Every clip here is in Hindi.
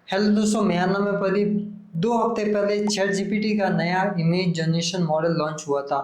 हेलो दोस्तों, मेरा नाम है प्रदीप। 2 हफ्ते पहले चैट जीपीटी का नया इमेज जनरेशन मॉडल लॉन्च हुआ था,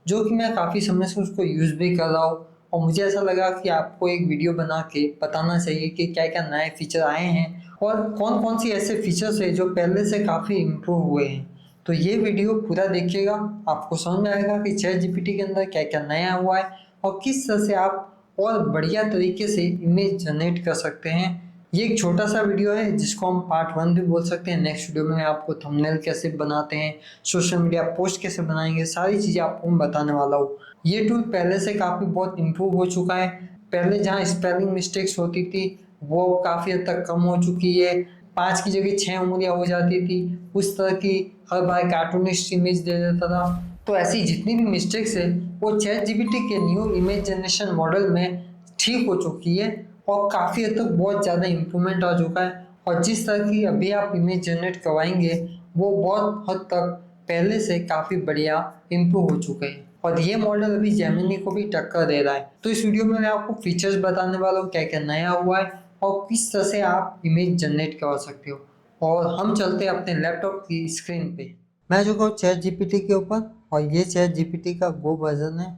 जो कि मैं काफ़ी समय से उसको यूज़ भी कर रहा हूँ। और मुझे ऐसा लगा कि आपको एक वीडियो बना के बताना चाहिए कि क्या क्या नए फीचर आए हैं और कौन कौन सी ऐसे फीचर्स है जो पहले से काफ़ी इम्प्रूव हुए हैं। तो ये वीडियो पूरा देखिएगा, आपको समझ में आएगा कि चैट जीपीटी के अंदर क्या क्या नया हुआ है और किस तरह से आप और बढ़िया तरीके से इमेज जनरेट कर सकते हैं। ये एक छोटा सा वीडियो है जिसको हम पार्ट 1 भी बोल सकते हैं। नेक्स्ट वीडियो में मैं आपको थंबनेल कैसे बनाते हैं, सोशल मीडिया पोस्ट कैसे बनाएंगे, सारी चीज़ें आपको मैं बताने वाला हूँ। ये टूल पहले से काफ़ी बहुत इम्प्रूव हो चुका है। पहले जहाँ स्पेलिंग मिस्टेक्स होती थी वो काफ़ी हद तक कम हो चुकी है। 5 की जगह 6 उंगलियाँ हो जाती थी, उस तरह की हर बार कार्टूनिस्ट इमेज दे देता था। तो ऐसी जितनी भी मिस्टेक्स है वो चैट जीपीटी के न्यू इमेज जनरेशन मॉडल में ठीक हो चुकी है और काफ़ी हद तक बहुत ज़्यादा इम्प्रूवमेंट आ चुका है। और जिस तरह की अभी आप इमेज जनरेट करवाएंगे वो बहुत हद तक पहले से काफ़ी बढ़िया इम्प्रूव हो चुके हैं और ये मॉडल अभी जेमिनी को भी टक्कर दे रहा है। तो इस वीडियो में मैं आपको फीचर्स बताने वाला हूँ, क्या क्या नया हुआ है और किस तरह से आप इमेज जनरेट करवा सकते हो। और हम चलते हैं अपने लैपटॉप की स्क्रीन पे। मैं आ चुका हूँ चैट जीपीटी के ऊपर और ये चैट जीपीटी का गो वर्जन है।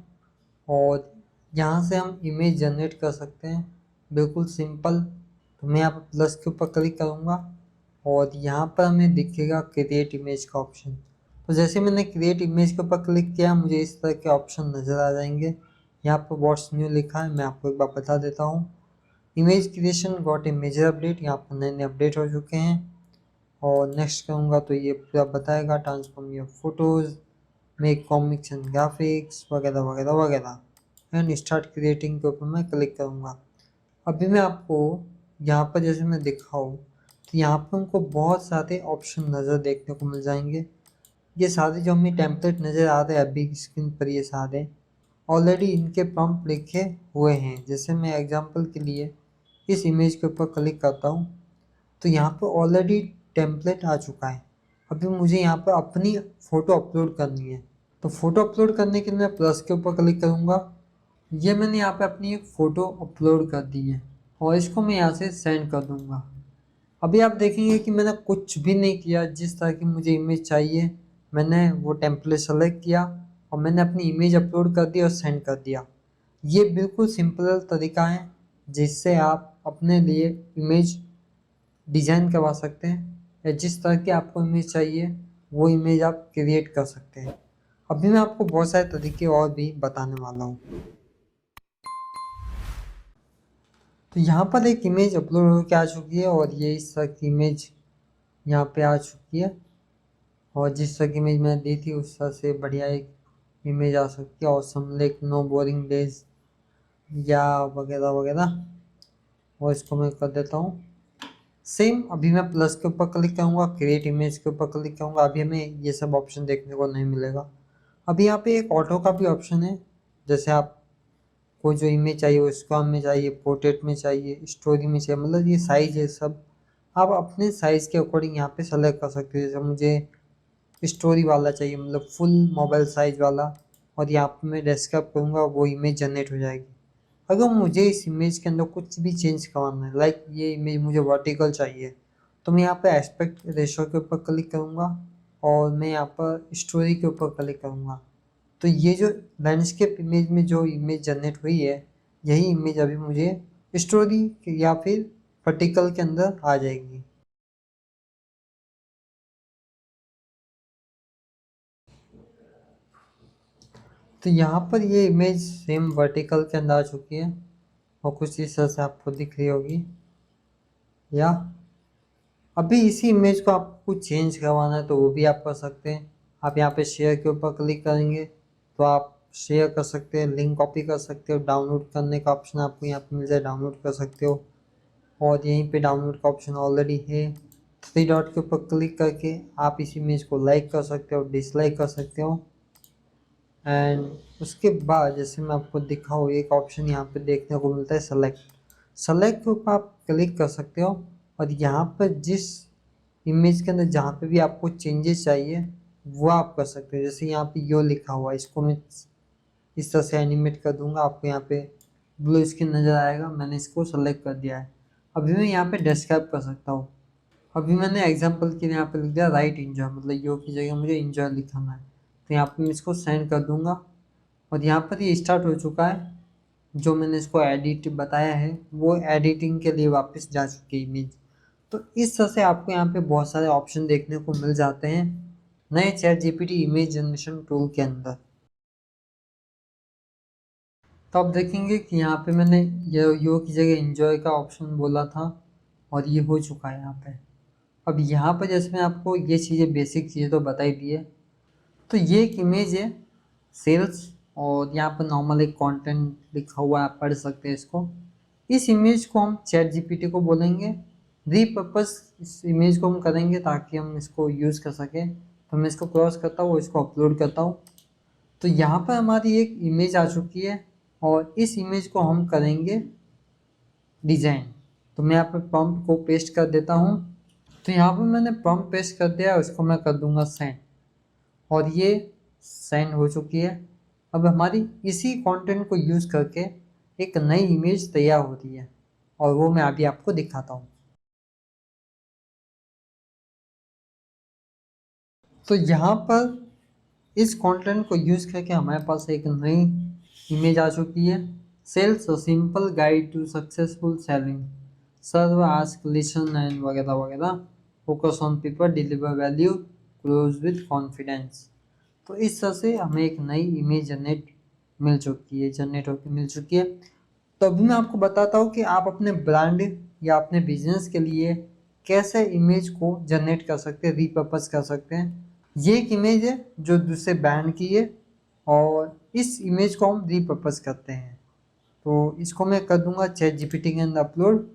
और यहाँ से हम इमेज जनरेट कर सकते हैं, बिल्कुल सिंपल। तो मैं यहाँ पर प्लस के ऊपर क्लिक करूँगा और यहाँ पर हमें दिखेगा क्रिएट इमेज का ऑप्शन। तो जैसे मैंने क्रिएट इमेज के ऊपर क्लिक किया मुझे इस तरह के ऑप्शन नज़र आ जाएंगे। यहाँ पर व्हाट्स न्यू लिखा है, मैं आपको एक बार बता देता हूँ। Image creation got a major update, यहाँ पर नए नए अपडेट हो चुके हैं। और नेक्स्ट करूँगा तो ये पूरा बताएगा transform your photos, make comics and graphics वगैरह वगैरह वगैरह। एंड स्टार्ट क्रिएटिंग के ऊपर मैं क्लिक करूँगा। अभी मैं आपको यहाँ पर जैसे मैं दिखाऊँ तो यहाँ पर हमको बहुत सारे ऑप्शन नज़र देखने को मिल जाएंगे। ये सारे जो हमें टेम्पलेट नज़र आ रहे हैं अभी स्क्रीन पर, ये सारे ऑलरेडी इनके प्रॉम्प्ट लिखे हुए हैं। जैसे मैं एग्जांपल के लिए इस इमेज के ऊपर क्लिक करता हूँ तो यहाँ पर ऑलरेडी टेम्पलेट आ चुका है। अभी मुझे यहाँ पर अपनी फ़ोटो अपलोड करनी है, तो फ़ोटो अपलोड करने के लिए मैं प्लस के ऊपर क्लिक करूँगा। ये मैंने यहाँ पे अपनी एक फ़ोटो अपलोड कर दी है और इसको मैं यहाँ से सेंड कर दूँगा। अभी आप देखेंगे कि मैंने कुछ भी नहीं किया, जिस तरह की मुझे इमेज चाहिए मैंने वो टेम्पलेट सेलेक्ट किया और मैंने अपनी इमेज अपलोड कर दी और सेंड कर दिया। ये बिल्कुल सिंपल तरीका है जिससे आप अपने लिए इमेज डिज़ाइन करवा सकते हैं या जिस तरह की आपको इमेज चाहिए वो इमेज आप क्रिएट कर सकते हैं। अभी मैं आपको बहुत सारे तरीके और भी बताने वाला हूँ। तो यहाँ पर एक इमेज अपलोड होकर आ चुकी है और ये इस तरह की इमेज यहाँ पे आ चुकी है। और जिस तरह की इमेज मैंने दी थी उस तरह से बढ़िया एक इमेज आ सकती है। और समलेक नो बोरिंग डेज या वगैरह वगैरह। और इसको मैं कर देता हूँ सेम। अभी मैं प्लस के ऊपर क्लिक करूँगा, क्रिएट इमेज के ऊपर क्लिक करूँगा। अभी हमें ये सब ऑप्शन देखने को नहीं मिलेगा। अभी यहाँ पे एक ऑटो का भी ऑप्शन है। जैसे आप को जो इमेज चाहिए वो स्क्वायर में चाहिए, पोर्ट्रेट में चाहिए, स्टोरी में चाहिए, मतलब ये साइज है सब आप अपने साइज़ के अकॉर्डिंग यहाँ पे सेलेक्ट कर सकते हो। जैसे मुझे स्टोरी वाला चाहिए, मतलब फुल मोबाइल साइज वाला, और यहाँ पे मैं डेस्कटॉप करूँगा वो इमेज जनरेट हो जाएगी। अगर मुझे इस इमेज के अंदर कुछ भी चेंज करवाना है, लाइक ये इमेज मुझे वर्टिकल चाहिए, तो मैं यहाँ पे एस्पेक्ट रेशो के ऊपर क्लिक करूँगा और मैं यहाँ पर स्टोरी के ऊपर क्लिक करूँगा। तो ये जो लैंडस्केप इमेज में जो इमेज जनरेट हुई है यही इमेज अभी मुझे स्टोरी या फिर वर्टिकल के अंदर आ जाएगी। तो यहाँ पर ये इमेज सेम वर्टिकल के अंदर आ चुकी है और कुछ इस तरह से आपको दिख रही होगी। या अभी इसी इमेज को आपको चेंज करवाना है तो वो भी आप कर सकते हैं। आप यहाँ पे शेयर के ऊपर क्लिक करेंगे तो आप शेयर कर सकते हैं, लिंक कॉपी कर सकते हो, डाउनलोड करने का ऑप्शन आपको यहाँ पे मिल जाए, डाउनलोड कर सकते हो। और यहीं पे डाउनलोड का ऑप्शन ऑलरेडी है। 3 डॉट के ऊपर क्लिक करके आप इस इमेज को लाइक कर सकते हो, डिसलाइक कर सकते हो। एंड उसके बाद जैसे मैं आपको दिखाऊँ एक ऑप्शन यहाँ पे देखने को मिलता है सेलेक्ट। सेलेक्ट के ऊपर आप क्लिक कर सकते हो और यहाँ पर जिस इमेज के अंदर जहाँ पे भी आपको चेंजेस चाहिए वो आप कर सकते हो। जैसे यहाँ पे यो लिखा हुआ है, इसको मैं इस तरह से एनिमेट कर दूंगा, आपको यहाँ पे ब्लू स्क्रीन नज़र आएगा। मैंने इसको सेलेक्ट कर दिया है। अभी मैं यहाँ पे डिस्क्राइब कर सकता हूँ। अभी मैंने एग्जांपल के लिए यहाँ पे लिख दिया राइट इंजॉय, मतलब यो की जगह मुझे इंजॉय लिखना है। तो यहाँ पे मैं इसको सेंड कर दूंगा और यहाँ पर ये स्टार्ट हो चुका है। जो मैंने इसको एडिट बताया है वो एडिटिंग के लिए वापस जा चुकी है इमेज। तो इस तरह से आपको यहाँ पे बहुत सारे ऑप्शन देखने को मिल जाते हैं नए chat GPT image generation tool के अंदर। तो आप देखेंगे कि यहाँ पे मैंने यो की जगह इंजॉय का ऑप्शन बोला था और ये हो चुका है यहाँ पे। अब यहाँ पर जैसे मैं आपको ये चीज़ें बेसिक चीज़ें तो बता ही दी है। तो ये एक इमेज है सेल्स और यहाँ पर नॉर्मल एक कंटेंट लिखा हुआ है, आप पढ़ सकते हैं इसको। इस इमेज को हम चैट जीपीटी को बोलेंगे रीपर्पस। इस इमेज को हम करेंगे ताकि हम इसको यूज़ कर सकें। तो मैं इसको क्रॉस करता हूँ, इसको अपलोड करता हूँ। तो यहाँ पर हमारी एक इमेज आ चुकी है और इस इमेज को हम करेंगे डिजाइन। तो मैं यहाँ पर प्रॉम्प्ट को पेस्ट कर देता हूँ। तो यहाँ पर मैंने प्रॉम्प्ट पेस्ट कर दिया, उसको मैं कर दूंगा सेंड और ये सेंड हो चुकी है। अब हमारी इसी कंटेंट को यूज़ करके एक नई इमेज तैयार हो रही है और वो मैं अभी आपको दिखाता हूँ। तो यहाँ पर इस कंटेंट को यूज़ करके हमारे पास एक नई इमेज आ चुकी है। Sales a simple guide to successful selling, serve ask listen and वगैरह वगैरह, focus on people, deliver value, close with confidence. तो इस तरह से हमें एक नई इमेज जनरेट होकर मिल चुकी है। तो अभी मैं आपको बताता हूँ कि आप अपने ब्रांड या अपने बिजनेस के लिए कैसे इमेज को जनरेट कर सकते हैं, रीपर्पस कर सकते हैं। ये एक इमेज है जो दूसरे ब्रांड की है और इस इमेज को हम रीपर्पस करते हैं। तो इसको मैं कर दूंगा चैट जीपीटी के अंदर अपलोड,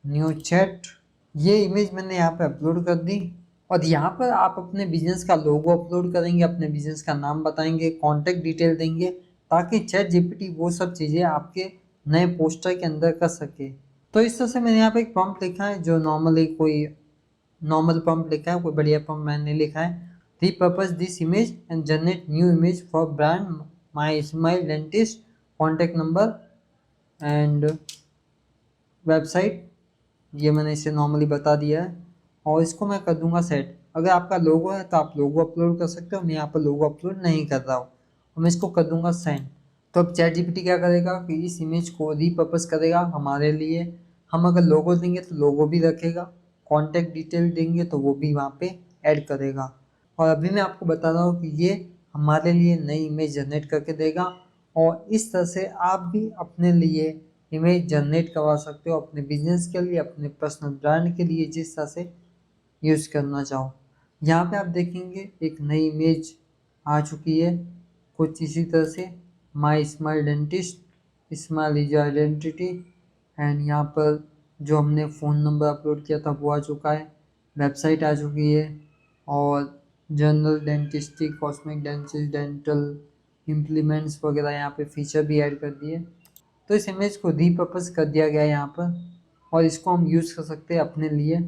न्यू चैट। ये इमेज मैंने यहाँ पे अपलोड कर दी और यहाँ पर आप अपने बिजनेस का लोगो अपलोड करेंगे, अपने बिजनेस का नाम बताएंगे, कॉन्टेक्ट डिटेल देंगे ताकि चैट जीपीटी वो सब चीज़ें आपके नए पोस्टर के अंदर कर सके। तो इस तरह से मैंने यहाँ पे एक प्रॉम्प्ट लिखा है जो नॉर्मली कोई नॉर्मल प्रॉम्प्ट लिखा है, कोई बढ़िया प्रॉम्प्ट मैंने लिखा है। Repurpose this image and generate new image for brand my smile dentist, contact number and website. ये मैंने इसे नॉर्मली बता दिया है और इसको मैं कर दूंगा सेट। अगर आपका लोगो है तो आप लोगो अपलोड कर सकते हो, मैं यहाँ पर लोगो अपलोड नहीं कर रहा हूँ और मैं इसको कर दूंगा सेंड। तो अब चैट जीपीटी क्या करेगा कि इस इमेज को रीपर्पस करेगा हमारे लिए। हम अगर लोगो देंगे तो लोगो भी रखेगा, कॉन्टेक्ट डिटेल देंगे तो वो भी वहाँ पे ऐड करेगा। और अभी मैं आपको बता रहा हूँ कि ये हमारे लिए नई इमेज जनरेट करके देगा और इस तरह से आप भी अपने लिए इमेज जनरेट करवा सकते हो अपने बिजनेस के लिए, अपने पर्सनल ब्रांड के लिए, जिस तरह से यूज़ करना चाहो। यहाँ पे आप देखेंगे एक नई इमेज आ चुकी है कुछ इसी तरह से, माई smile dentist, smile is identity. And यहाँ पर जो हमने फ़ोन नंबर अपलोड किया था वो आ चुका है, वेबसाइट आ चुकी है और general dentistry, cosmetic dentist, dental implements वगैरह यहाँ पे फीचर भी ऐड कर दिए। तो इस इमेज को रीपर्पस कर दिया गया है यहाँ पर और इसको हम यूज़ कर सकते हैं अपने लिए।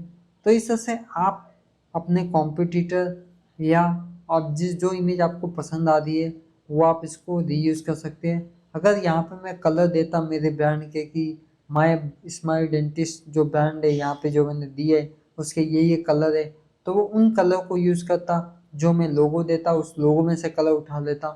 तो इस तरह से आप अपने कॉम्पिटिटर या आप जो इमेज आपको पसंद आ रही है वो आप इसको रीयूज़ कर सकते हैं। अगर यहाँ पर मैं कलर देता मेरे ब्रांड के कि माय स्माइल डेंटिस्ट जो ब्रांड है यहाँ पे जो मैंने दिए है उसके ये कलर है, तो वो उन कलर को यूज़ करता। जो मैं लोगो देता उस लोगो में से कलर उठा लेता।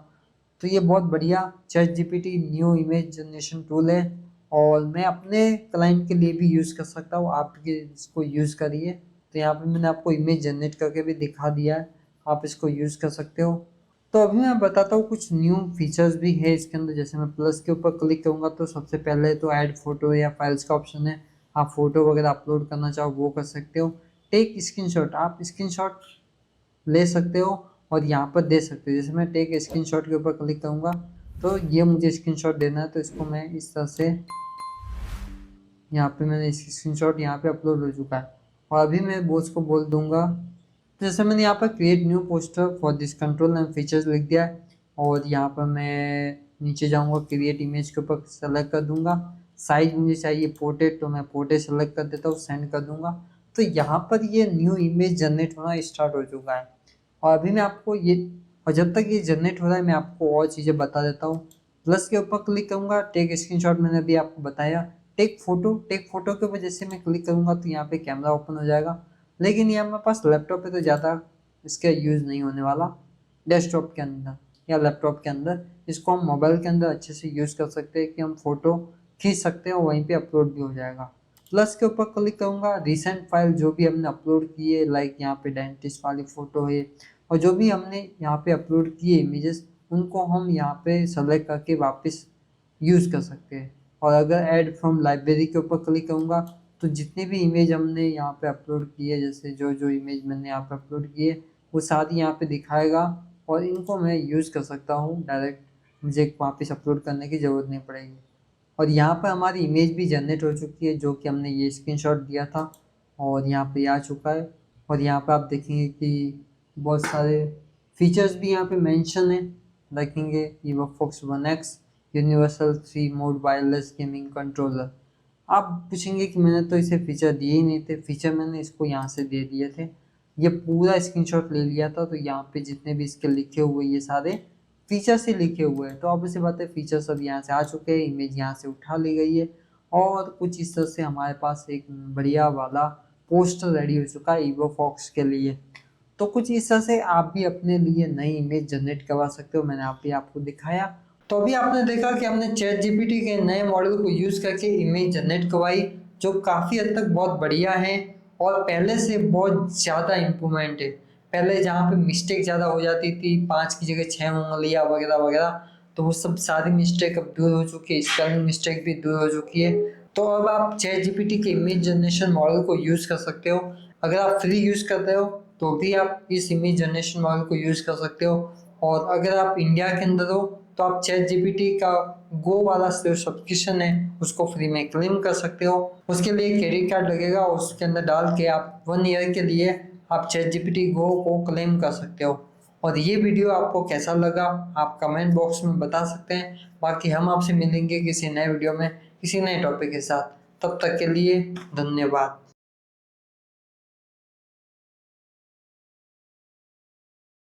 तो ये बहुत बढ़िया chat GPT new image generation tool है और मैं अपने क्लाइंट के लिए भी यूज़ कर सकता हूँ, आप इसको यूज़ करिए। तो यहाँ पे मैंने आपको इमेज जनरेट करके भी दिखा दिया है, आप इसको यूज़ कर सकते हो। तो अभी मैं बताता हूँ कुछ न्यू फीचर्स भी है इसके अंदर। जैसे मैं प्लस के ऊपर क्लिक करूँगा तो सबसे पहले तो ऐड फोटो या फाइल्स का ऑप्शन है, आप फोटो वगैरह अपलोड करना चाहो वो कर सकते हो। टेक स्क्रीनशॉट, आप स्क्रीनशॉट ले सकते हो और यहाँ पर दे सकते हो। जैसे मैं टेक स्क्रीनशॉट के ऊपर क्लिक करूँगा तो ये मुझे स्क्रीनशॉट देना है, तो इसको मैं इस तरह से यहाँ पे मैंने स्क्रीनशॉट यहाँ पे अपलोड हो चुका है और अभी मैं बॉस को बोल दूंगा। तो जैसे मैंने यहाँ पर create new poster for this control and features लिख दिया है और यहाँ पर मैं नीचे जाऊँगा, क्रिएट इमेज के ऊपर सेलेक्ट कर दूंगा। साइज मुझे चाहिए पोर्ट्रेट, तो मैं पोर्ट्रेट सेलेक्ट कर देता हूँ, सेंड कर दूंगा। तो यहाँ पर ये न्यू इमेज जनरेट होना स्टार्ट हो चुका है और अभी मैं आपको ये, और जब तक ये जनरेट हो रहा है मैं आपको और चीज़ें बता देता हूँ। प्लस के ऊपर क्लिक करूँगा, टेक स्क्रीनशॉट मैंने अभी आपको बताया। टेक फोटो के ऊपर जैसे मैं क्लिक करूँगा तो यहाँ पे कैमरा ओपन हो जाएगा। लेकिन ये हमारे पास लैपटॉप पे तो ज़्यादा इसका यूज़ नहीं होने वाला। डेस्कटॉप के अंदर या लैपटॉप के अंदर इसको हम मोबाइल के अंदर अच्छे से यूज़ कर सकते हैं कि हम फ़ोटो खींच सकते हैं और वहीं पे अपलोड भी हो जाएगा। प्लस के ऊपर क्लिक करूँगा, रिसेंट फाइल जो भी हमने अपलोड की है, लाइक यहाँ पे डेंटिस्ट वाली फ़ोटो है और जो भी हमने यहाँ पे अपलोड किए इमेजेस, उनको हम यहाँ पे सेलेक्ट करके वापस यूज़ कर सकते हैं। और अगर ऐड फ्रॉम लाइब्रेरी के ऊपर क्लिक करूँगा तो जितने भी इमेज हमने यहाँ पे अपलोड किए, जैसे जो जो इमेज मैंने यहाँ पे अपलोड किए वो सारी यहाँ पे दिखाएगा और इनको मैं यूज़ कर सकता हूँ डायरेक्ट, मुझे वापस अपलोड करने की ज़रूरत नहीं पड़ेगी। और यहाँ पर हमारी इमेज भी जनरेट हो चुकी है जो कि हमने ये स्क्रीनशॉट दिया था और यहाँ पे आ चुका है। और यहाँ पे आप देखेंगे कि बहुत सारे फीचर्स भी यहाँ पे मेंशन है, देखेंगे EvoFox 1X universal 3 mode wireless gaming controller. आप पूछेंगे कि मैंने तो इसे फीचर दिए ही नहीं थे, फीचर मैंने इसको यहाँ से दे दिए थे, ये पूरा स्क्रीनशॉट ले लिया था। तो यहाँ पे जितने भी इसके लिखे हुए ये सारे फीचर्स ही लिखे हुए हैं। तो अब इसे बात है, फीचर सब यहाँ से आ चुके हैं, इमेज यहाँ से उठा ली गई है और कुछ इस तरह से हमारे पास एक बढ़िया वाला पोस्टर रेडी हो चुका है EvoFox के लिए। तो कुछ इस तरह से आप भी अपने लिए नई इमेज जनरेट करवा सकते हो, मैंने आपको दिखाया। तो अभी आपने देखा कि हमने चैट जीपीटी के नए मॉडल को यूज़ करके इमेज जनरेट करवाई, जो काफ़ी हद तक बहुत बढ़िया है और पहले से बहुत ज़्यादा इम्प्रूवमेंट है। पहले जहाँ पे मिस्टेक ज़्यादा हो जाती थी, 5 की जगह 6 उंगलियाँ वगैरह वगैरह, तो वो सब सारी मिस्टेक अब दूर हो चुकी है, स्पेलिंग मिस्टेक भी दूर हो चुकी है। तो अब आप चैट जीपीटी के इमेज जनरेशन मॉडल को यूज़ कर सकते हो। अगर आप फ्री यूज़ करते हो तो भी आप इस इमेज जनरेशन मॉडल को यूज़ कर सकते हो। और अगर आप इंडिया के अंदर हो तो आप चैट जीपीटी का गो वाला जो सब्सक्रिप्शन है उसको फ्री में क्लेम कर सकते हो। उसके लिए क्रेडिट कार्ड लगेगा, उसके अंदर डाल के आप 1 ईयर के लिए आप चैट जीपीटी गो को क्लेम कर सकते हो। और ये वीडियो आपको कैसा लगा आप कमेंट बॉक्स में बता सकते हैं। बाकी हम आपसे मिलेंगे किसी नए वीडियो में किसी नए टॉपिक के साथ, तब तक के लिए धन्यवाद।